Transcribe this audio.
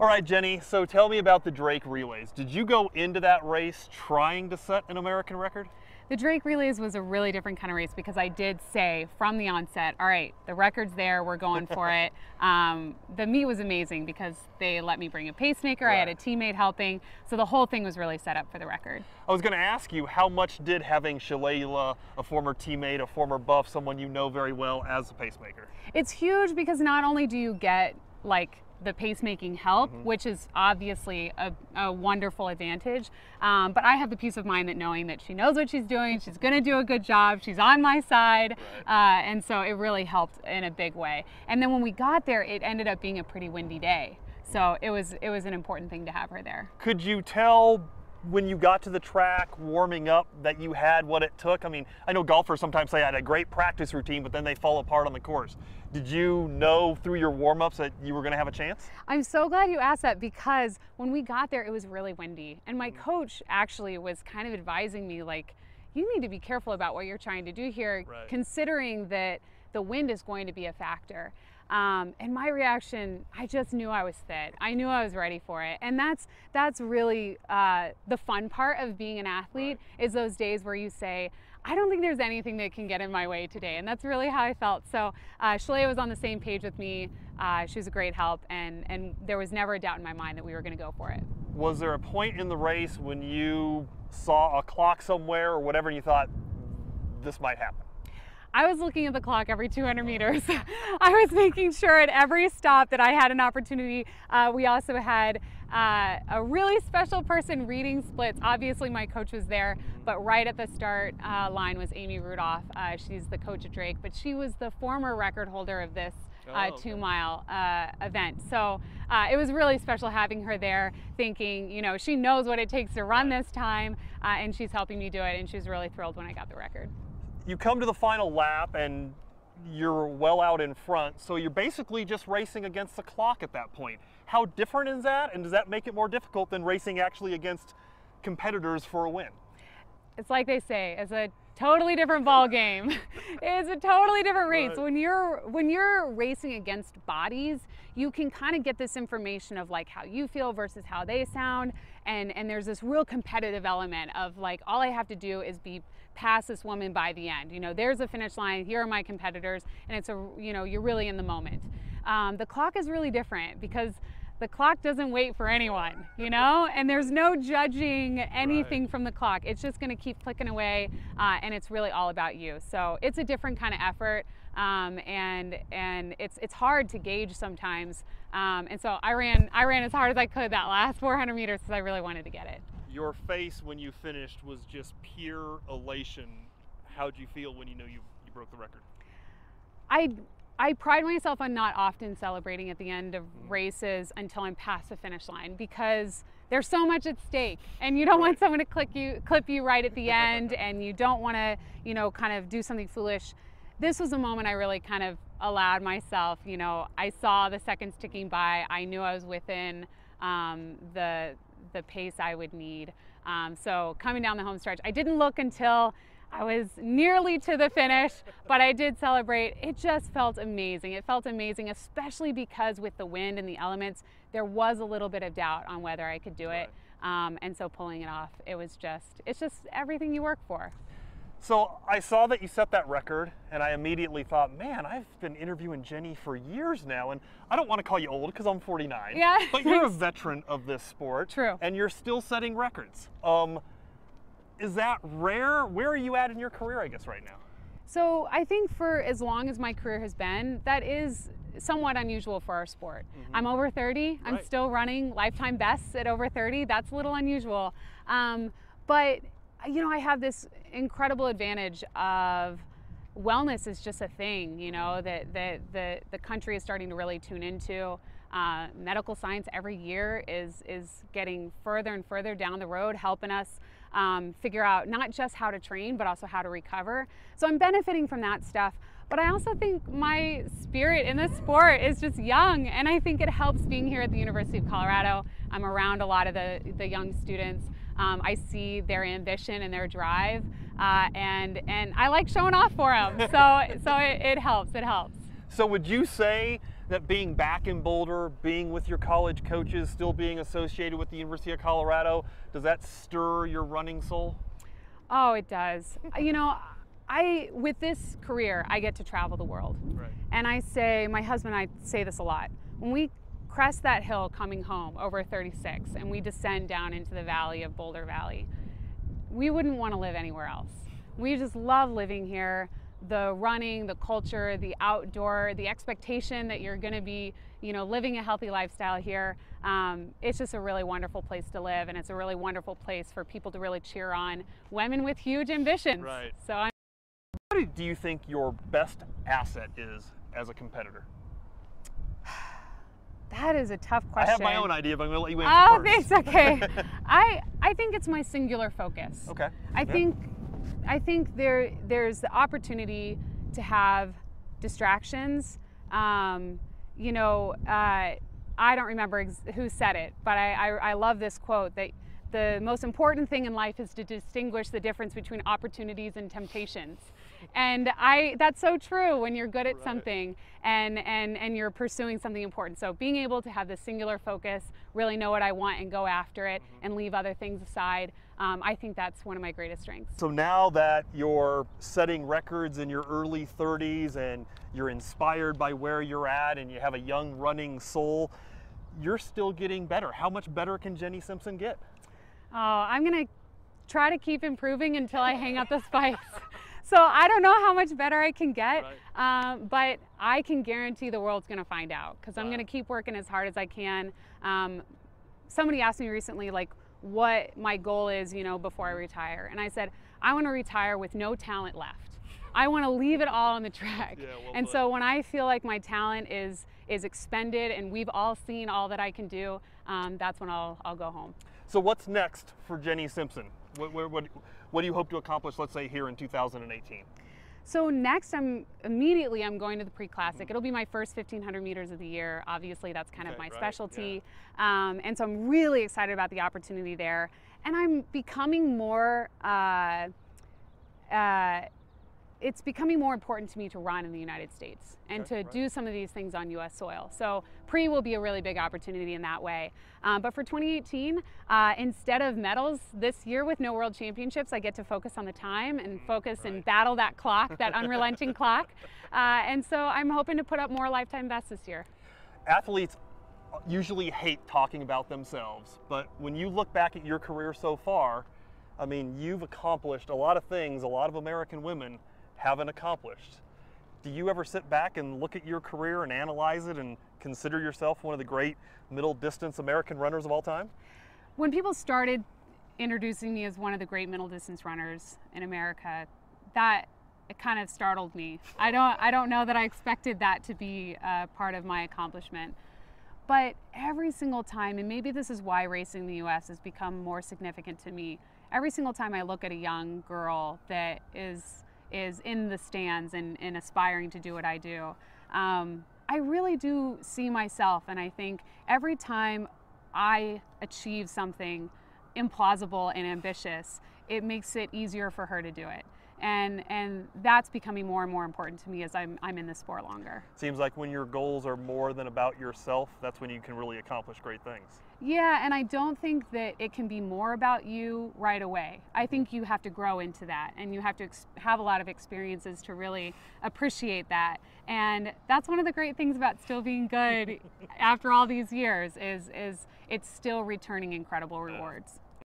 All right, Jenny, so tell me about the Drake Relays. Did you go into that race trying to set an American record? The Drake Relays was a really different kind of race because I did say from the onset, all right, the record's there, we're going for it. The meet was amazing because they let me bring a pacemaker, Right. I had a teammate helping, so the whole thing was really set up for the record. I was going to ask you, how much did having Shalala, a former teammate, a former buff, someone you know very well, as a pacemaker? It's huge because not only do you get like the pacemaking help, which is obviously a wonderful advantage, but I have the peace of mind that knowing that she knows what she's doing, she's going to do a good job, she's on my side, Right. and so it really helped in a big way. And then when we got there, it ended up being a pretty windy day, so it was an important thing to have her there. Could you tell when you got to the track, warming up, that you had what it took? I mean, I know golfers sometimes say I had a great practice routine, but then they fall apart on the course. Did you know through your warm-ups that you were going to have a chance? I'm so glad you asked that because when we got there, it was really windy. And my coach actually was kind of advising me, like, you need to be careful about what you're trying to do here, Right. considering that the wind is going to be a factor. And my reaction, I just knew I was fit. I knew I was ready for it. And that's really the fun part of being an athlete, Right. is those days where you say, I don't think there's anything that can get in my way today. And that's really how I felt. So Shalaya was on the same page with me. She was a great help. And there was never a doubt in my mind that we were going to go for it. Was there a point in the race when you saw a clock somewhere or whatever and you thought, this might happen? I was looking at the clock every 200 meters. I was making sure at every stop that I had an opportunity. We also had a really special person reading splits. Obviously my coach was there, but right at the start line was Amy Rudolph. She's the coach at Drake, but she was the former record holder of this Okay. 2-mile event. So it was really special having her there, thinking, you know, she knows what it takes to run this time, and she's helping me do it, and she was really thrilled when I got the record. You come to the final lap and you're well out in front, so you're basically just racing against the clock at that point. How different is that, and does that make it more difficult than racing actually against competitors for a win? It's like they say, it's a totally different ball game. It's a totally different race. Right. When you're racing against bodies, you can kind of get this information of like how you feel versus how they sound, and there's this real competitive element of like, all I have to do is be past this woman by the end. You know, there's a finish line, here are my competitors, and it's you're really in the moment. The clock is really different because the clock doesn't wait for anyone, you know, and there's no judging anything Right. from the clock. It's just going to keep clicking away, and it's really all about you. So it's a different kind of effort, and it's hard to gauge sometimes. And so I ran as hard as I could that last 400 meters because I really wanted to get it. Your face when you finished was just pure elation. How'd you feel when you knew you broke the record? I pride myself on not often celebrating at the end of races until I'm past the finish line because there's so much at stake, and you don't want someone to clip you right at the end, and you don't want to, you know, kind of do something foolish. This was a moment I really kind of allowed myself, you know, I saw the seconds ticking by. I knew I was within the pace I would need. So coming down the home stretch, I didn't look until I was nearly to the finish, but I did celebrate. It just felt amazing. It felt amazing, especially because with the wind and the elements, there was a little bit of doubt on whether I could do it. And so pulling it off, it's just everything you work for. So I saw that you set that record, and I immediately thought, man, I've been interviewing Jenny for years now, and I don't want to call you old because I'm 49. Yeah, but you're a thanks. veteran of this sport. True. And you're still setting records. Is that rare? Where are you at in your career, I guess, right now? So I think for as long as my career has been, that is somewhat unusual for our sport. I'm over 30. I'm Right. still running lifetime bests at over 30. That's a little unusual. But you know, I have this incredible advantage of wellness is just a thing, you know, that the country is starting to really tune into. Medical science every year is getting further and further down the road, helping us figure out not just how to train, but also how to recover. So I'm benefiting from that stuff. But I also think my spirit in this sport is just young, and I think it helps being here at the University of Colorado. I'm around a lot of the young students. I see their ambition and their drive, and I like showing off for them. So it helps. It helps. So would you say that being back in Boulder, being with your college coaches, still being associated with the University of Colorado, does that stir your running soul? Oh, it does. You know, with this career, I get to travel the world. Right. And my husband and I say this a lot. When we crest that hill coming home over 36 and we descend down into the valley of Boulder Valley, we wouldn't want to live anywhere else. We just love living here. The running, the culture, the outdoor, the expectation that you're going to be, you know, living a healthy lifestyle here. It's just a really wonderful place to live, and it's a really wonderful place for people to really cheer on women with huge ambitions. Right. So What do you think your best asset is as a competitor? that is a tough question. I have my own idea, but I'm going to let you answer first. Thanks. Okay. I think it's my singular focus. Okay. I think there's the opportunity to have distractions. You know, I don't remember who said it, but I love this quote that the most important thing in life is to distinguish the difference between opportunities and temptations. And that's so true when you're good at something and you're pursuing something important. So being able to have this singular focus, really know what I want and go after it and leave other things aside, I think that's one of my greatest strengths. So now that you're setting records in your early 30s and you're inspired by where you're at and you have a young running soul, you're still getting better. How much better can Jenny Simpson get? Oh, I'm going to try to keep improving until I hang up the spikes. So I don't know how much better I can get, but I can guarantee the world's going to find out because I'm going to keep working as hard as I can. Somebody asked me recently, like, what my goal is, you know, before I retire. And I said, I want to retire with no talent left. I want to leave it all on the track. And so when I feel like my talent is expended and we've all seen all that I can do, that's when I'll go home. So what's next for Jenny Simpson? What do you hope to accomplish, let's say, here in 2018? So next, I'm going to the pre-classic. It'll be my first 1,500 meters of the year. Obviously, that's kind of my specialty. And so I'm really excited about the opportunity there. And I'm becoming more, it's becoming more important to me to run in the United States and to do some of these things on U.S. soil. So pre will be a really big opportunity in that way. But for 2018, instead of medals this year with no World Championships, I get to focus on the time and focus and battle that clock, that unrelenting clock. And so I'm hoping to put up more lifetime bests this year. Athletes usually hate talking about themselves, but when you look back at your career so far, I mean, you've accomplished a lot of things a lot of American women haven't accomplished. Do you ever sit back and look at your career and analyze it and consider yourself one of the great middle distance American runners of all time? When people started introducing me as one of the great middle distance runners in America, it kind of startled me. I don't know that I expected that to be part of my accomplishment. But every single time, and maybe this is why racing in the US has become more significant to me, every single time I look at a young girl that is in the stands and aspiring to do what I do, I really do see myself, and I think every time I achieve something implausible and ambitious, it makes it easier for her to do it. And that's becoming more and more important to me as I'm in this sport longer. Seems like when your goals are more than about yourself, that's when you can really accomplish great things. Yeah, and I don't think that it can be more about you right away. I think you have to grow into that, and you have to have a lot of experiences to really appreciate that. And that's one of the great things about still being good after all these years is it's still returning incredible rewards.